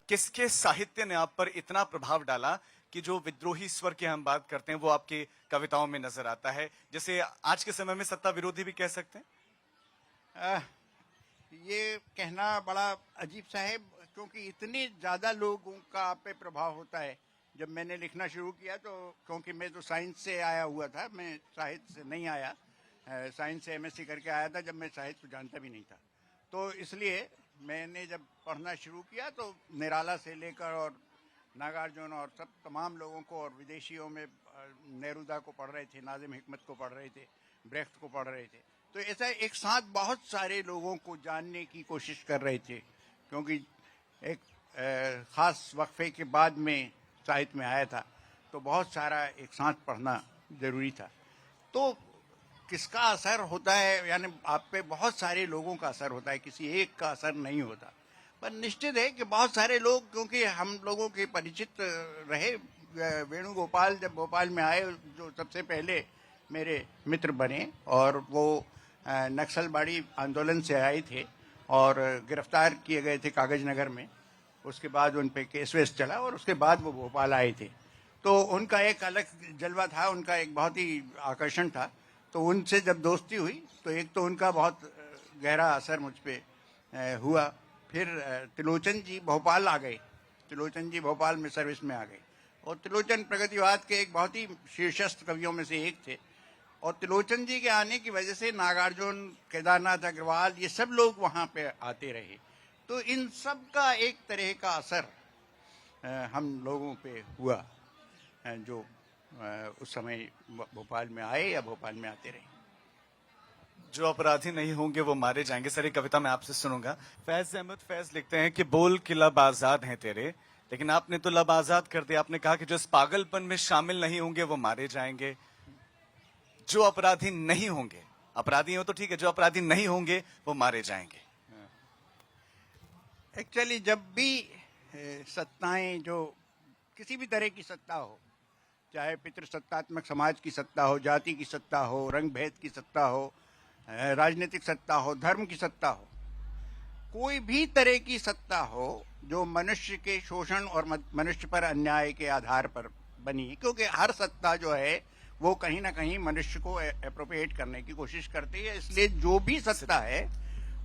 किसके साहित्य ने आप पर इतना प्रभाव डाला कि जो विद्रोही स्वर की हम बात करते हैं वो आपकी कविताओं में नजर आता है, जैसे आज के समय में सत्ता विरोधी भी कह सकते हैं? ये कहना बड़ा अजीब सा है, क्योंकि इतने ज़्यादा लोगों का आप पे प्रभाव होता है। जब मैंने लिखना शुरू किया तो क्योंकि मैं तो साइंस से आया हुआ था, मैं साहित्य से नहीं आया, साइंस से एमएससी करके आया था जब मैं साहित्य को जानता भी नहीं था। तो इसलिए मैंने जब पढ़ना शुरू किया तो निराला से लेकर और नागार्जुन और सब तमाम लोगों को, और विदेशियों में नेरुदा को पढ़ रहे थे, नाजिम हिकमत को पढ़ रहे थे, ब्रेख्त को पढ़ रहे थे। तो ऐसा एक साथ बहुत सारे लोगों को जानने की कोशिश कर रहे थे, क्योंकि एक ख़ास वक्फे के बाद में साहित्य में आया था, तो बहुत सारा एक साथ पढ़ना ज़रूरी था। तो किसका असर होता है, यानी आप पे बहुत सारे लोगों का असर होता है, किसी एक का असर नहीं होता। पर निश्चित है कि बहुत सारे लोग, क्योंकि हम लोगों के परिचित रहे, वेणुगोपाल जब भोपाल में आए जो सबसे पहले मेरे मित्र बने, और वो नक्सलबाड़ी आंदोलन से आए थे और गिरफ्तार किए गए थे कागज नगर में। उसके बाद उन पे केस वेस चला और उसके बाद वो भोपाल आए थे। तो उनका एक अलग जलवा था, उनका एक बहुत ही आकर्षण था। तो उनसे जब दोस्ती हुई तो एक तो उनका बहुत गहरा असर मुझ पे हुआ। फिर त्रिलोचन जी भोपाल आ गए, त्रिलोचन जी भोपाल में सर्विस में आ गए, और त्रिलोचन प्रगतिवाद के एक बहुत ही शीर्षस्थ कवियों में से एक थे। और त्रिलोचन जी के आने की वजह से नागार्जुन, केदारनाथ अग्रवाल, ये सब लोग वहाँ पे आते रहे। तो इन सब का एक तरह का असर हम लोगों पे हुआ, जो उस समय भोपाल में आए या भोपाल में आते रहे। जो अपराधी नहीं होंगे वो मारे जाएंगे। सारी कविता मैं आपसे सुनूंगा। फैज अहमद फैज लिखते हैं कि बोल के लब आजाद हैं तेरे, लेकिन आपने तो लब आजाद कर दिया। आपने कहा कि जो इस पागलपन में शामिल नहीं होंगे वो मारे जाएंगे। जो अपराधी नहीं होंगे, अपराधी हो तो ठीक है, जो अपराधी नहीं होंगे वो मारे जाएंगे। एक्चुअली जब भी सत्ताएं, जो किसी भी तरह की सत्ता हो, चाहे पितृसत्तात्मक समाज की सत्ता हो, जाति की सत्ता हो, रंग भेद की सत्ता हो, राजनीतिक सत्ता हो, धर्म की सत्ता हो, कोई भी तरह की सत्ता हो जो मनुष्य के शोषण और मनुष्य पर अन्याय के आधार पर बनी, क्योंकि हर सत्ता जो है वो कहीं ना कहीं मनुष्य को एप्रोप्रिएट करने की कोशिश करती है। इसलिए जो भी सत्ता है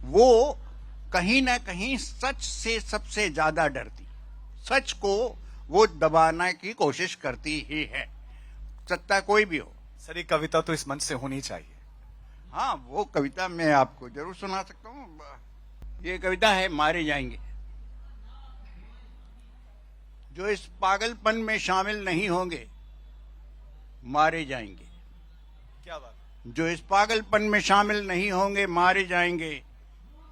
वो कहीं ना कहीं सच से सबसे ज्यादा डरती, सच को वो दबाने की कोशिश करती ही है, सत्ता कोई भी हो। सर ये कविता तो इस मंच से होनी चाहिए। हाँ, वो कविता मैं आपको जरूर सुना सकता हूँ। ये कविता है मारे जाएंगे। जो इस पागलपन में शामिल नहीं होंगे मारे जाएंगे। क्या बात। जो इस पागलपन में शामिल नहीं होंगे मारे जाएंगे।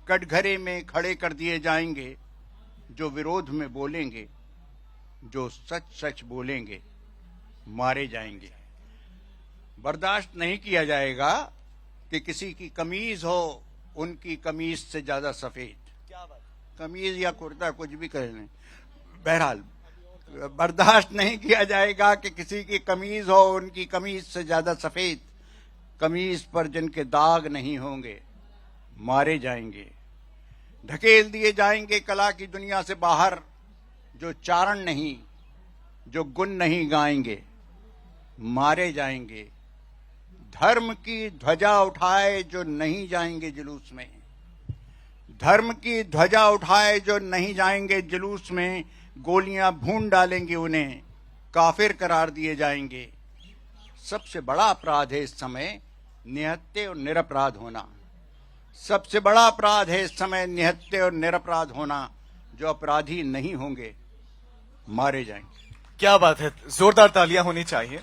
कटघरे में खड़े कर दिए जाएंगे। जो विरोध में बोलेंगे, जो सच सच बोलेंगे, मारे जाएंगे। बर्दाश्त नहीं किया जाएगा कि किसी की कमीज हो उनकी कमीज से ज्यादा सफेद। क्या बात। कमीज या कुर्ता कुछ भी कह लें, बहरहाल बर्दाश्त नहीं किया जाएगा कि किसी की कमीज हो उनकी कमीज से ज्यादा सफेद। कमीज पर जिनके दाग नहीं होंगे मारे जाएंगे। ढकेल दिए जाएंगे कला की दुनिया से बाहर। जो चारण नहीं, जो गुण नहीं गाएंगे, मारे जाएंगे। धर्म की ध्वजा उठाए जो नहीं जाएंगे जुलूस में, धर्म की ध्वजा उठाए जो नहीं जाएंगे जुलूस में, गोलियां भून डालेंगे उन्हें, काफिर करार दिए जाएंगे। सबसे बड़ा अपराध है इस समय निहत्थे और निरपराध होना। सबसे बड़ा अपराध है इस समय निहत्थे और निरपराध होना। जो अपराधी नहीं होंगे मारे जाएंगे। क्या बात है, जोरदार तालियां होनी चाहिए।